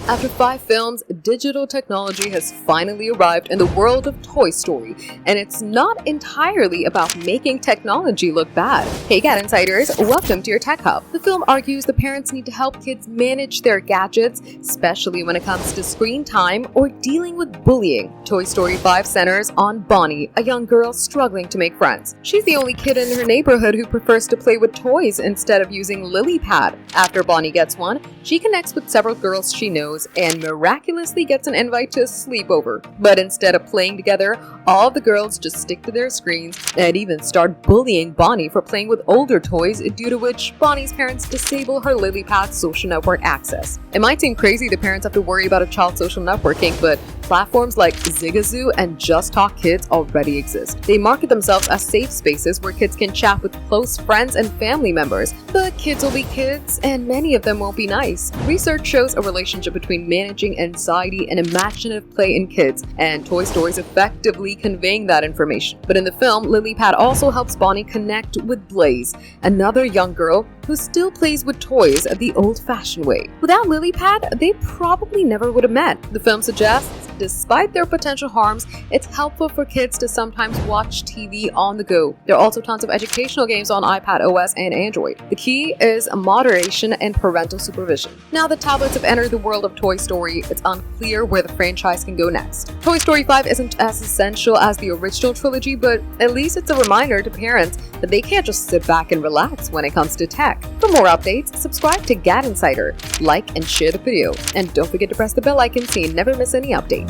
After 5 films, digital technology has finally arrived in the world of Toy Story, and it's not entirely about making technology look bad. Hey GadInsiders, welcome to your Tech Hub. The film argues the parents need to help kids manage their gadgets, especially when it comes to screen time or dealing with bullying. Toy Story 5 centers on Bonnie, a young girl struggling to make friends. She's the only kid in her neighborhood who prefers to play with toys instead of using lily pad. After Bonnie gets one, she connects with several girls she knows and miraculously gets an invite to a sleepover. But instead of playing together, all the girls just stick to their screens and even start bullying Bonnie for playing with older toys, due to which Bonnie's parents disable her LilyPad social network access. It might seem crazy the parents have to worry about a child's social networking, but platforms like Zigazoo and Just Talk Kids already exist. They market themselves as safe spaces where kids can chat with close friends and family members. But kids will be kids, and many of them won't be nice. Research shows a relationship between managing anxiety and imaginative play in kids, and Toy Story is effectively conveying that information. But in the film, LilyPad also helps Bonnie connect with Blaze, another young girl who still plays with toys the old-fashioned way. Without LilyPad, they probably never would have met. The film suggests, despite their potential harms, it's helpful for kids to sometimes watch TV on the go. There are also tons of educational games on iPad OS and Android. The key is moderation and parental supervision. Now that tablets have entered the world of Toy Story, it's unclear where the franchise can go next. Toy Story 5 isn't as essential as the original trilogy, but at least it's a reminder to parents that they can't just sit back and relax when it comes to tech. For more updates, subscribe to GadInsider, like and share the video, and don't forget to press the bell icon so you never miss any update.